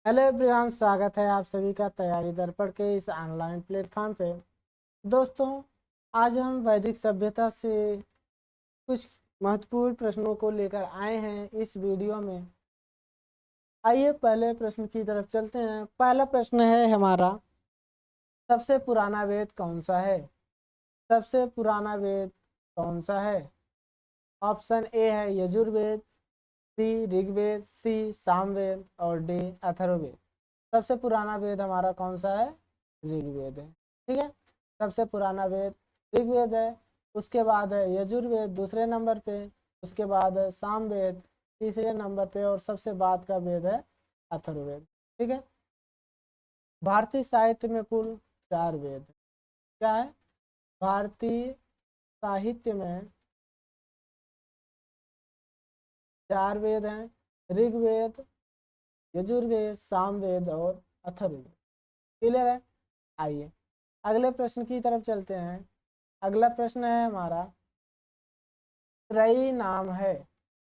Hello everyone, स्वागत है आप सभी का तैयारी दर्पण के इस ऑनलाइन प्लेटफॉर्म पे। दोस्तों, आज हम वैदिक सभ्यता से कुछ महत्वपूर्ण प्रश्नों को लेकर आए हैं इस वीडियो में। आइए पहले प्रश्न की तरफ चलते हैं। पहला प्रश्न है हमारा, सबसे पुराना वेद कौन सा है? सबसे पुराना वेद कौन सा है? ऑप्शन ए है यजुर्वेद, बी ऋग्वेद, सी सामवेद और डी अथर्ववेद। सबसे पुराना वेद हमारा कौन सा है? ऋग्वेद है। ठीक है, सबसे पुराना वेद ऋग्वेद है। उसके बाद है यजुर्वेद दूसरे नंबर पे, उसके बाद है सामवेद तीसरे नंबर पे और सबसे बाद का वेद है अथर्ववेद। ठीक है, भारतीय साहित्य में कुल 4 वेद क्या है? भारतीय साहित्य में 4 वेद हैं, ऋग्वेद, यजुर्वेद, सामवेद और अथर्ववेद। क्लियर है? आइए अगले प्रश्न की तरफ चलते हैं। अगला प्रश्न है हमारा, त्रयी नाम है,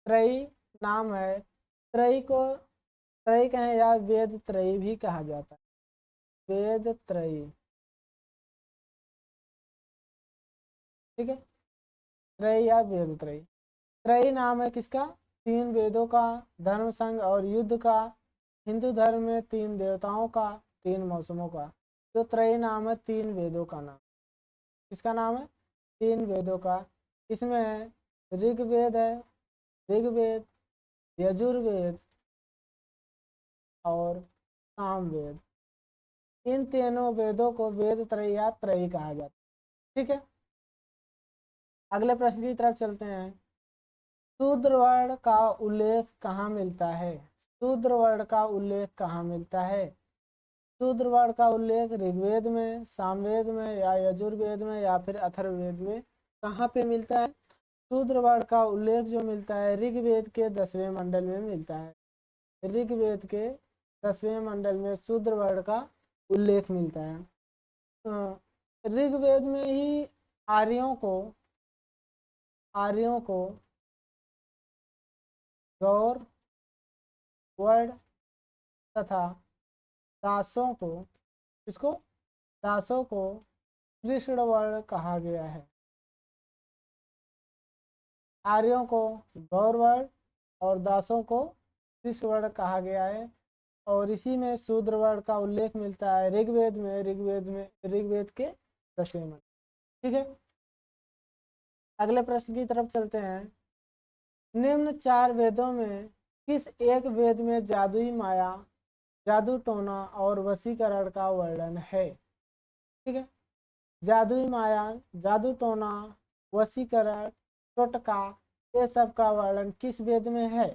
त्रयी नाम है, त्रयी को त्रयी कहें या वेद त्रयी भी कहा जाता है, वेद त्रयी। ठीक है, त्रयी या वेद त्रयी। त्रयी नाम है किसका? 3 वेदों का, धर्म संघ और युद्ध का, हिंदू धर्म में 3 देवताओं का, 3 मौसमों का। जो त्रयी नाम है 3 वेदों का नाम। किसका नाम है? 3 वेदों का। इसमें ऋग्वेद है, ऋग्वेद, यजुर्वेद और सामवेद। इन तीनों वेदों को वेद त्रयी या त्रयी कहा जाता है। ठीक है, अगले प्रश्न की तरफ चलते हैं। शूद्र वर्ण का उल्लेख कहाँ मिलता है? शूद्र वर्ण का उल्लेख कहाँ मिलता है? शूद्र वर्ण का उल्लेख ऋग्वेद में, सामवेद में या यजुर्वेद में या फिर अथर्ववेद में कहाँ पे मिलता है? शूद्र वर्ण का उल्लेख जो मिलता है ऋग्वेद के 10वें मंडल में मिलता है। ऋग्वेद के 10वें मंडल में शूद्र वर्ण का उल्लेख मिलता है। ऋग्वेद में ही आर्यों को गौर वर्ण तथा दासों को, इसको दासों को कृष्ण वर्ण कहा गया है। आर्यों को गौर वर्ण और दासों को कृष्ण वर्ण कहा गया है। और इसी में शूद्र वर्ण का उल्लेख मिलता है ऋग्वेद के 10वें मंडल। ठीक है, अगले प्रश्न की तरफ चलते हैं। निम्न 4 वेदों में किस एक वेद में जादुई माया, जादू टोना और वशीकरण का वर्णन है? ठीक है, जादुई माया, जादू टोना, वशीकरण, टोटका, ये सब का वर्णन किस वेद में है?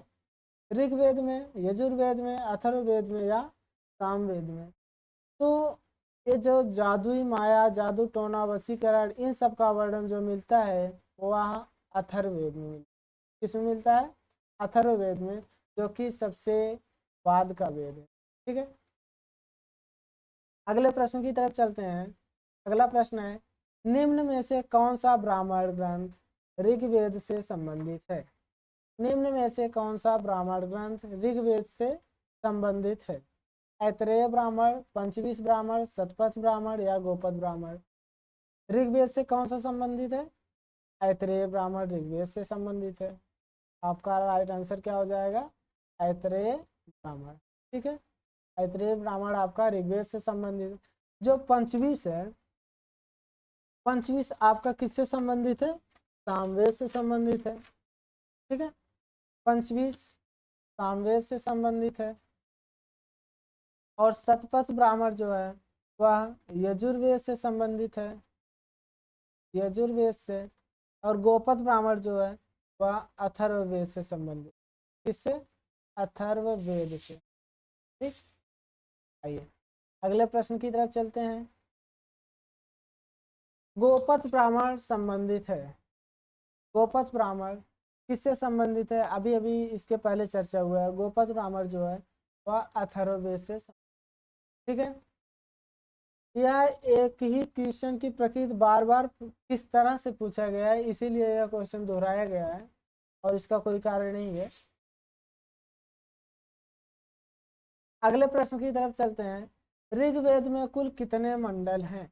ऋग्वेद में, यजुर्वेद में, अथर्ववेद में या सामवेद में? तो ये जो जादुई माया, जादू टोना, वशीकरण, इन सब का वर्णन जो मिलता है वह अथर्ववेद में मिलता है। किसमें मिलता है? अथर्ववेद में, जो कि सबसे बाद का वेद है। ठीक है, अगले प्रश्न की तरफ चलते हैं। अगला प्रश्न है, निम्न में से कौन सा ब्राह्मण ग्रंथ ऋग्वेद से संबंधित है? निम्न में से कौन सा ब्राह्मण ग्रंथ ऋग्वेद से संबंधित है? ऐतरेय ब्राह्मण, पंचविश ब्राह्मण, शतपथ ब्राह्मण या गोपद ब्राह्मण? ऋग्वेद से कौन सा संबंधित है? ऐतरेय ब्राह्मण ऋग्वेद से संबंधित है। आपका राइट आंसर क्या हो जाएगा? ऐतरेय ब्राह्मण। ठीक है, ऐतरेय ब्राह्मण आपका ऋग्वेद से संबंधित है। जो पंचविश है, पंचविश आपका किससे संबंधित है? सामवेद से संबंधित है। ठीक है, पंचविश सामवेद से संबंधित है। और शतपथ ब्राह्मण जो है वह यजुर्वेद से संबंधित है, यजुर्वेद से। और गोपद ब्राह्मण जो है वह अथर्ववेद से संबंधित। किससे? अथर्ववेद से। ठीक, आइए अगले प्रश्न की तरफ चलते हैं। गोपद ब्राह्मण संबंधित है, गोपद ब्राह्मण किससे संबंधित है? अभी अभी इसके पहले चर्चा हुआ है। गोपद ब्राह्मण जो है वह अथर्ववेद से। ठीक है, यह एक ही क्वेश्चन की प्रकृति बार बार किस तरह से पूछा गया है, इसीलिए यह क्वेश्चन दोहराया गया है और इसका कोई कारण नहीं है। अगले प्रश्न की तरफ चलते हैं। ऋग्वेद में कुल कितने मंडल हैं?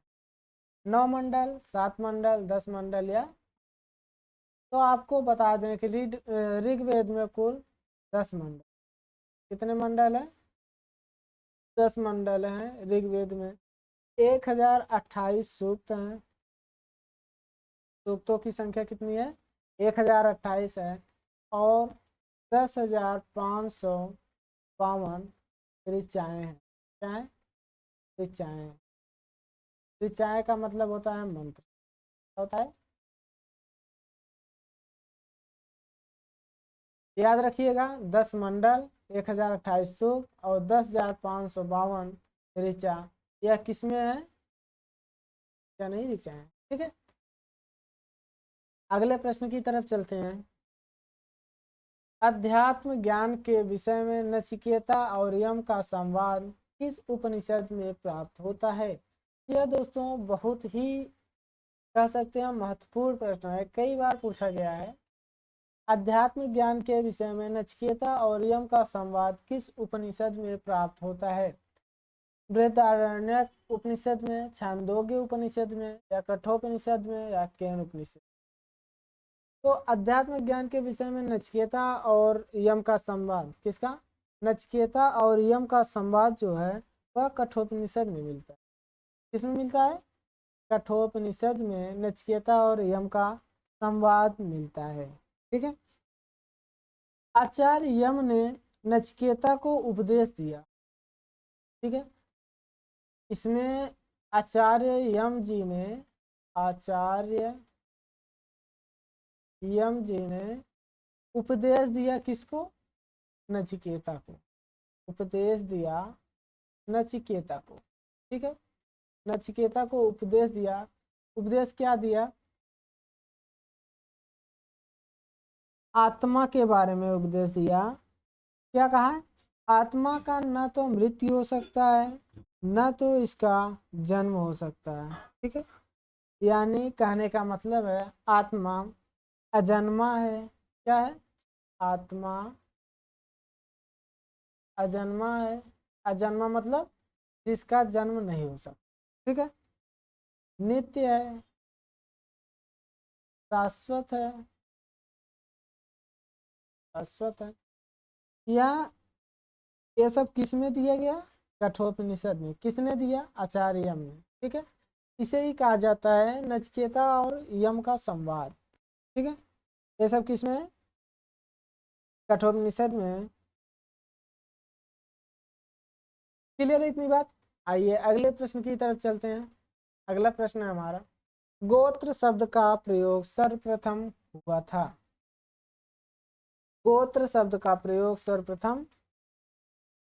9 मंडल, 7 मंडल, 10 मंडल या? तो आपको बता दें कि ऋग्वेद में कुल 10 मंडल। कितने मंडल हैं? 10 मंडल हैं ऋग्वेद में। 1028 सूक्त हैं। सूक्तों की संख्या कितनी है? 1028 है। और 10,552 ऋचाएँ हैं। क्या है? ऋचाएँ हैं। ऋचाएँ का मतलब होता है मंत्र। क्या होता है? याद रखिएगा, 10 मंडल, 1028 सूक्त और 10,552 ऋचा। यह किसमें है? क्या नहीं ऋचा है? ठीक है। अगले प्रश्न की तरफ चलते हैं। अध्यात्म ज्ञान के विषय में नचिकेता और यम का संवाद किस उपनिषद में प्राप्त होता है? यह दोस्तों बहुत ही कह सकते हैं महत्वपूर्ण प्रश्न है, कई बार पूछा गया है। आध्यात्मिक ज्ञान के विषय में नचिकेता और यम का संवाद किस उपनिषद में प्राप्त होता है? बृहदारण्यक उपनिषद में, छांदोग्य उपनिषद में, या कठोपनिषद में, या केन उपनिषद? तो अध्यात्मिक ज्ञान के विषय में नचिकेता और यम का संवाद किसका? नचिकेता और यम का संवाद जो है वह कठोपनिषद में मिलता है। किसमें मिलता है? कठोपनिषद में नचिकेता और यम का संवाद मिलता है। ठीक है। आचार्य यम ने नचिकेता को उपदेश दिया। ठीक है। इसमें आचार्य यम जी ने उपदेश दिया किसको? नचिकेता को। उपदेश दिया नचिकेता को। ठीक है। नचिकेता को उपदेश दिया। उपदेश क्या दिया? आत्मा के बारे में उपदेश दिया। क्या कहा है? आत्मा का न तो मृत्यु हो सकता है, न तो इसका जन्म हो सकता है। ठीक है। यानी कहने का मतलब है आत्मा अजन्मा है। क्या है? आत्मा अजन्मा है। अजन्मा मतलब जिसका जन्म नहीं हो सकता। ठीक है। नित्य है, शाश्वत है, शाश्वत है। या ये सब किस में दिया गया? कठोपनिषद में। किसने दिया? आचार्य यम ने। ठीक है। इसे ही कहा जाता है नचिकेता और यम का संवाद। ठीक है। ये सब किस में है? कठोपनिषद में। क्लियर है इतनी बात? आइए अगले प्रश्न की तरफ चलते हैं। अगला प्रश्न है हमारा, गोत्र शब्द का प्रयोग सर्वप्रथम हुआ था। गोत्र शब्द का प्रयोग सर्वप्रथम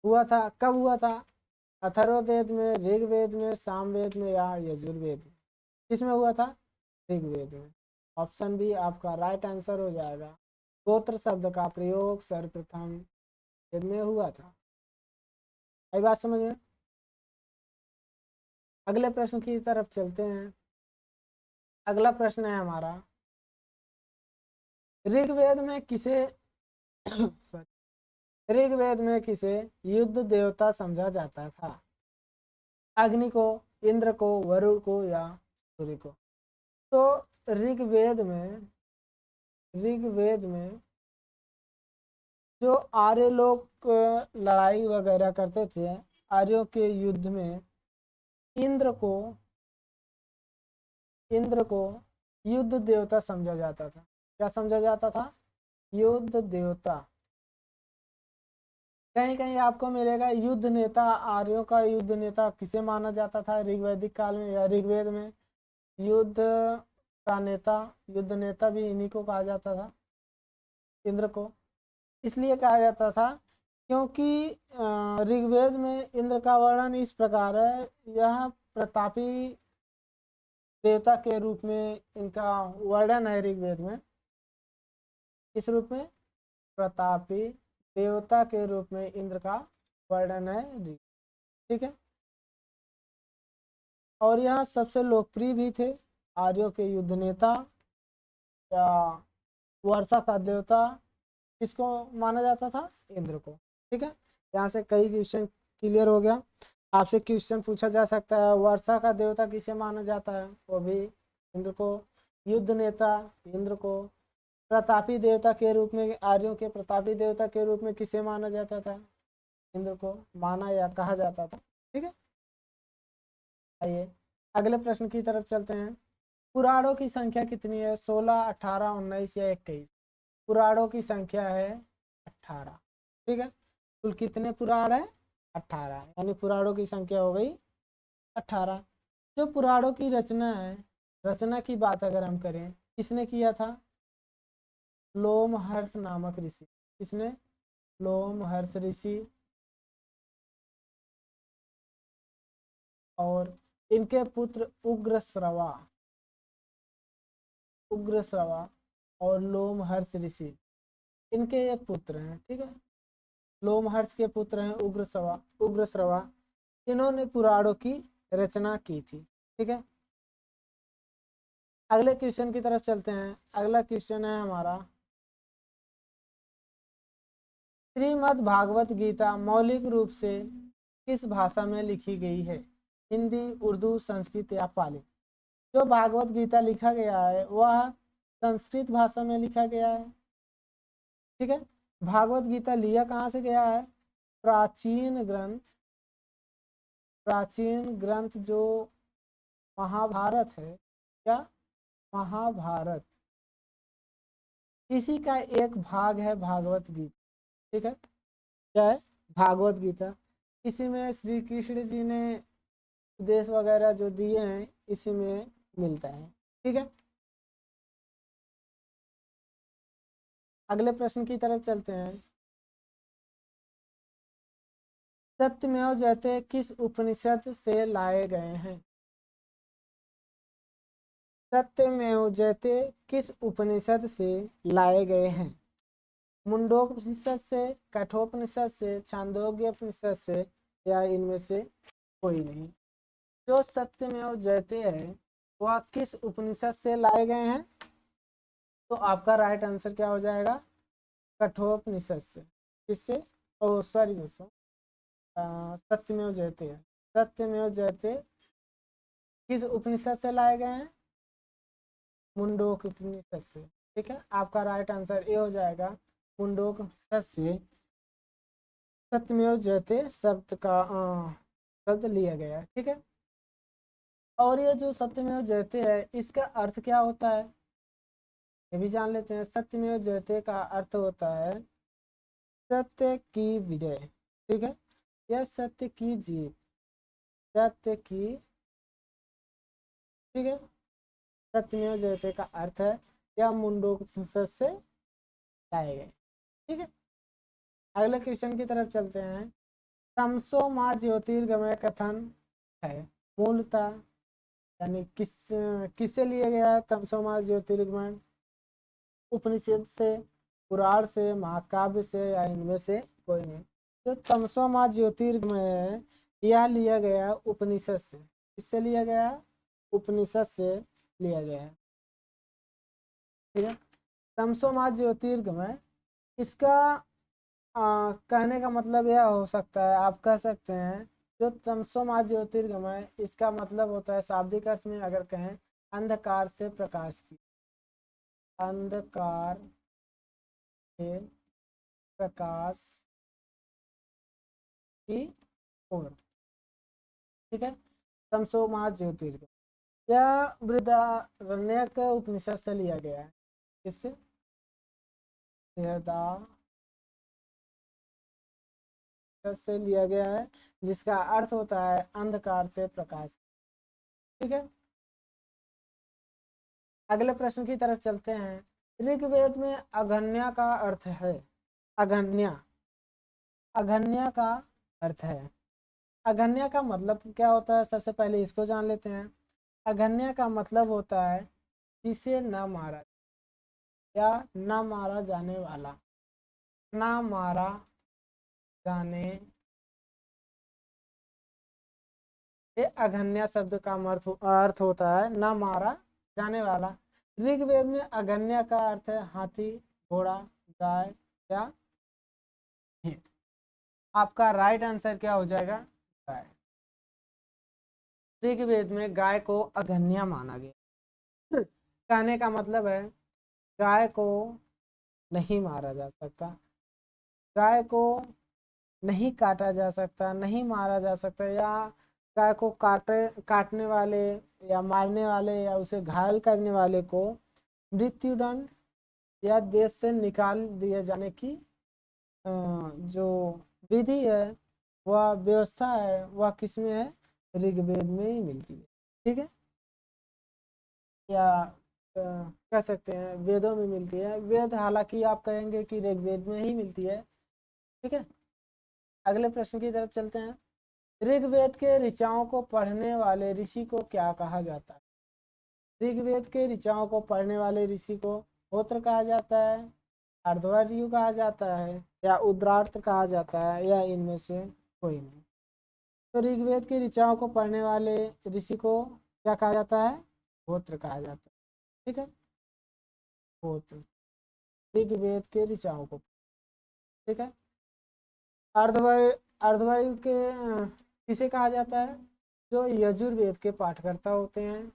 हुआ था, कब हुआ था? अथर्ववेद में, ऋग्वेद में, सामवेद में, या यजुर्वेद में? किसमें हुआ था? ऋग्वेद में। ऑप्शन बी आपका राइट आंसर हो जाएगा। गोत्र शब्द का प्रयोग सर्वप्रथम वेद में हुआ था। आई बात समझ में? अगले प्रश्न की तरफ चलते हैं। अगला प्रश्न है हमारा, ऋग्वेद में किसे ऋग्वेद में किसे युद्ध देवता समझा जाता था? अग्नि को, इंद्र को, वरुण को, या सूर्य को? तो ऋग्वेद में जो आर्य लोग लड़ाई वगैरह करते थे, आर्यों के युद्ध में इंद्र को युद्ध देवता समझा जाता था। क्या समझा जाता था? युद्ध देवता। कहीं कहीं आपको मिलेगा युद्ध नेता। आर्यों का युद्ध नेता किसे माना जाता था ऋग्वैदिक काल में या ऋग्वेद में? युद्ध का नेता, युद्ध नेता भी इन्हीं को कहा जाता था, इंद्र को। इसलिए कहा जाता था क्योंकि ऋग्वेद में इंद्र का वर्णन इस प्रकार है, यह प्रतापी देवता के रूप में इनका वर्णन है ऋग्वेद में। इस रूप में प्रतापी देवता के रूप में इंद्र का वर्णन है। ठीक है। और यह सबसे लोकप्रिय भी थे आर्यों के युद्ध नेता या वर्षा का देवता। किसको माना जाता था? इंद्र को। ठीक है। यहाँ से कई क्वेश्चन क्लियर हो गया। आपसे क्वेश्चन पूछा जा सकता है, वर्षा का देवता किसे माना जाता है? वो भी इंद्र को। युद्ध नेता इंद्र को। प्रतापी देवता के रूप में, आर्यों के प्रतापी देवता के रूप में किसे माना जाता था? इंद्र को माना या कहा जाता था। ठीक है, आइए अगले प्रश्न की तरफ चलते हैं। पुराणों की संख्या कितनी है? 16, 18, 19 या 21? पुराणों की संख्या है 18। ठीक है, कुल कितने पुराण है? 18, यानी पुराणों की संख्या हो गई 18। जो पुराणों की रचना है, रचना की बात अगर हम करें, किसने किया था? लोमहर्ष नामक ऋषि। किसने? लोमहर्ष ऋषि। और इनके पुत्र उग्रश्रवा, उग्रश्रवा और लोमहर्ष ऋषि, इनके ये पुत्र हैं। ठीक है, लोमहर्ष के पुत्र हैं उग्रश्रवा। उग्रश्रवा इन्होंने पुराणों की रचना की थी। ठीक है, अगले क्वेश्चन की तरफ चलते हैं। अगला क्वेश्चन है हमारा, श्रीमद् भागवत गीता मौलिक रूप से किस भाषा में लिखी गई है? हिंदी, उर्दू, संस्कृत या पाली? जो भागवत गीता लिखा गया है वह संस्कृत भाषा में लिखा गया है। ठीक है, भागवत गीता लिया कहाँ से गया है? प्राचीन ग्रंथ, प्राचीन ग्रंथ जो महाभारत है, क्या? महाभारत, इसी का एक भाग है भागवत गीता। ठीक है, क्या है? भागवत गीता। इसी में श्री कृष्ण जी ने उपदेश वगैरह जो दिए हैं, इसी में मिलता है। ठीक है, अगले प्रश्न की तरफ चलते हैं। सत्यमेव जयते किस उपनिषद से लाए गए हैं? सत्यमेव जयते किस उपनिषद से लाए गए हैं? मुंडोपनिषद से, कठोपनिषद से, छांदोग्य उपनिषद से, या इनमें से कोई नहीं? जो सत्यमेव जयते है वह किस उपनिषद से लाए गए हैं? तो आपका राइट आंसर क्या हो जाएगा? कठोपनिषद से। किससे? ओ सॉरी दोस्तों, सत्यमेव जयते है। सत्यमेव जयते किस उपनिषद से लाए गए हैं? मुंडोक उपनिषद से। ठीक है, आपका राइट आंसर ये हो जाएगा, मुंडोक उपनिषद से सत्यमेव जयते शब्द का शब्द लिया गया है। ठीक है, और ये जो सत्यमेव जयते है इसका अर्थ क्या होता है, ये भी जान लेते हैं। सत्यमेव जयते का अर्थ होता है सत्य की विजय। ठीक है, या सत्य की जीत, सत्य की। ठीक है, सत्यमेव जयते का अर्थ है या मुंडोक उपनिषद से लाए गए। ठीक है, अगले क्वेश्चन की तरफ चलते हैं। तमसो माँ ज्योतिर्गमय कथन है मूलतः, यानी किससे लिया गया है? तमसो माँ ज्योतिर्गमय उपनिषद से, पुराण से, महाकाव्य से, या इनमें से कोई नहीं? तो तमसो माँ ज्योतिर्गमय है, यह लिया गया उपनिषद से। किससे लिया गया? उपनिषद से लिया गया है। ठीक है, तमसो माँ ज्योतिर्गमय, इसका कहने का मतलब यह हो सकता है, आप कह सकते हैं जो तमसो माँ ज्योतिर्गमय, इसका मतलब होता है शाब्दिक अर्थ में अगर कहें, अंधकार से प्रकाश की, अंधकार से प्रकाश की ओर। ठीक है, तमसो माह ज्योतिर्गमय यह बृहदारण्यक उपनिषद से लिया गया है। किससे? बृहदारण्यक से लिया गया है, जिसका अर्थ होता है अंधकार से प्रकाश। ठीक है, अगले प्रश्न की तरफ चलते हैं। ऋग्वेद में अगन्या का अर्थ है, अगन्या, अगन्या का अर्थ है, अगन्या का मतलब क्या होता है? सबसे पहले इसको जान लेते हैं। अगन्या का मतलब होता है जिसे न मारा, या न मारा जाने वाला, न मारा जाने, ये अगन्या शब्द का अर्थ होता है न मारा जाने वाला। ऋग्वेद में अगन्या का अर्थ है हाथी, घोड़ा, गाय या भेड़। आपका राइट आंसर क्या हो जाएगा? गाय। ऋग्वेद में गाय को अगन्या माना गया। कहने का मतलब है गाय को नहीं मारा जा सकता, गाय को नहीं काटा जा सकता, नहीं मारा जा सकता, या गाय को काटने वाले या मारने वाले या उसे घायल करने वाले को मृत्युदंड या देश से निकाल दिए जाने की जो विधि है, वह व्यवस्था है, वह किसमें है? ऋग्वेद में ही मिलती है। ठीक है, या कह सकते हैं वेदों में मिलती है। वेद हालांकि आप कहेंगे कि ऋग्वेद में ही मिलती है। ठीक है, अगले प्रश्न की तरफ चलते हैं। ऋग्वेद के ऋचाओं को पढ़ने वाले ऋषि को क्या कहा जाता है? ऋग्वेद के ऋचाओं को पढ़ने वाले ऋषि को होत्र कहा जाता है, अर्धवर्यु कहा जाता है, या उद्रार्थ कहा जाता है, या इनमें से कोई नहीं। तो ऋग्वेद की ऋचाओं को पढ़ने वाले ऋषि को क्या कहा जाता है? होत्र कहा जाता है। ठीक है, होत्र ऋग्वेद के ऋचाओं को। ठीक है, अर्धवर्यु के किसे कहा जाता है? जो यजुर्वेद के पाठकर्ता होते हैं,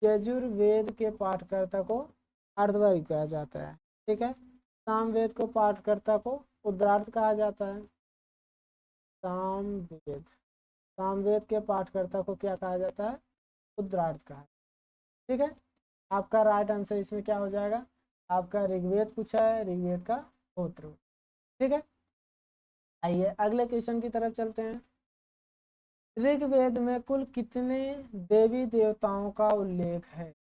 यजुर्वेद के पाठकर्ता को अर्धवर्यु कहा जाता है। ठीक है, सामवेद को पाठकर्ता को उद्रार्थ कहा जाता है। सामवेद, सामवेद के पाठकर्ता को क्या कहा जाता है? उद्रार्थ कहा। ठीक है, आपका राइट आंसर इसमें क्या हो जाएगा? आपका ऋग्वेद पूछा है, ऋग्वेद का होत्र। ठीक है, आइए अगले क्वेश्चन की तरफ चलते हैं। ऋग्वेद में कुल कितने देवी देवताओं का उल्लेख है?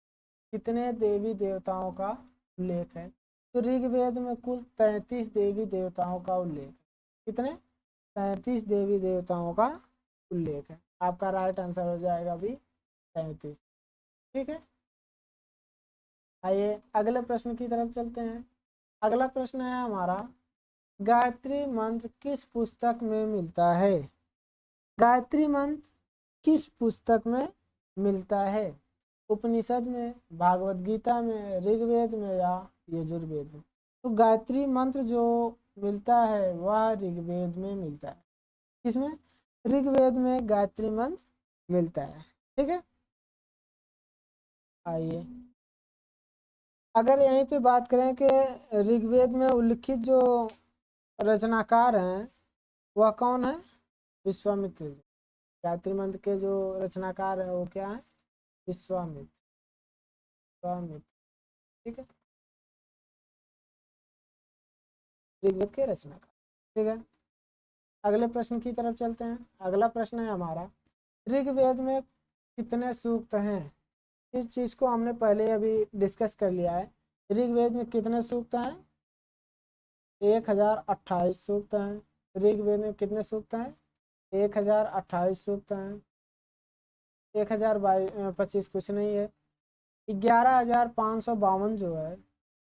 कितने देवी देवताओं का उल्लेख है? तो ऋग्वेद में कुल 33 देवी देवताओं का उल्लेख है। कितने? 33 देवी देवताओं का उल्लेख है। आपका राइट आंसर हो जाएगा भी 33। ठीक है, आइए अगले प्रश्न की तरफ चलते हैं। अगला प्रश्न है हमारा, गायत्री मंत्र किस पुस्तक में मिलता है? गायत्री मंत्र किस पुस्तक में मिलता है? उपनिषद में, भागवत गीता में, ऋग्वेद में, या यजुर्वेद में? तो गायत्री मंत्र जो मिलता है वह ऋग्वेद में मिलता है। किसमें? ऋग्वेद में गायत्री मंत्र मिलता है। ठीक है, आइए अगर यहीं पे बात करें कि ऋग्वेद में उल्लिखित जो रचनाकार हैं वह कौन है? विश्वामित्र जी। गायत्री मंत्र के जो रचनाकार हैं वो क्या है? विश्वामित्र। विश्वामित्र। ठीक है, ऋग्वेद के रचनाकार। ठीक है, अगले प्रश्न की तरफ चलते हैं। अगला प्रश्न है हमारा, ऋग्वेद में कितने सूक्त हैं? इस चीज को हमने पहले अभी डिस्कस कर लिया है। ऋग्वेद में कितने सूक्त हैं? 1028 सूक्त हैं। ऋग्वेद में कितने सूक्त हैं? 1028 सूक्त हैं। 1025 कुछ नहीं है। 11,552 जो है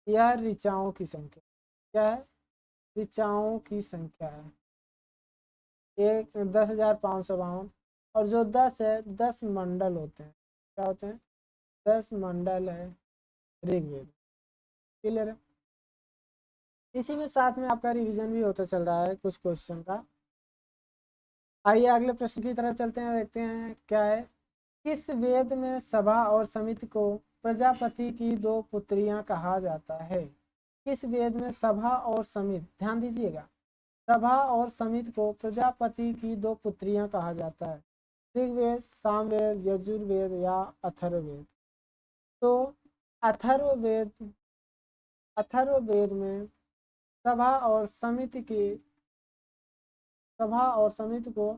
यह ऋचाओं की संख्या। क्या है? ऋचाओं की संख्या है। 10,552। और जो 10 है, 10 मंडल होते हैं। क्या होते हैं? 10 मंडल है ऋग्वेद। क्लियर है? इसी में साथ में आपका रिवीजन भी होता चल रहा है कुछ क्वेश्चन का। आइए अगले प्रश्न की तरफ चलते हैं, देखते हैं क्या है। किस वेद में सभा और समिति को प्रजापति की दो पुत्रियां कहा जाता है? किस वेद में सभा और समिति, ध्यान दीजिएगा, सभा और समिति को प्रजापति की दो पुत्रियां कहा जाता है? ऋग्वेद, सामवेद, यजुर्वेद, या अथर्ववेद? तो अथर्ववेद, अथर्ववेद में सभा और समिति की, सभा और समिति को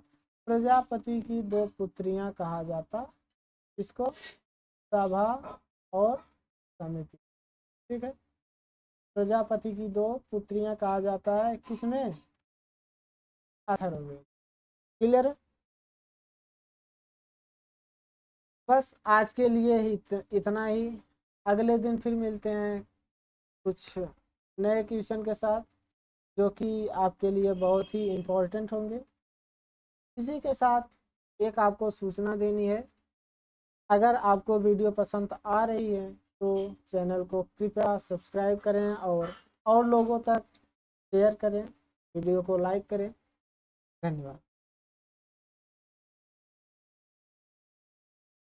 प्रजापति की दो पुत्रियां कहा जाता। इसको सभा और समिति। ठीक है, प्रजापति की दो पुत्रियां कहा जाता है किसमें? अथर्ववेद। क्लियर है? बस आज के लिए ही इतना ही। अगले दिन फिर मिलते हैं कुछ नए क्वेश्चन के साथ जो कि आपके लिए बहुत ही इम्पोर्टेंट होंगे। इसी के साथ एक आपको सूचना देनी है, अगर आपको वीडियो पसंद आ रही है तो चैनल को कृपया सब्सक्राइब करें और लोगों तक शेयर करें। वीडियो को लाइक करें। धन्यवाद।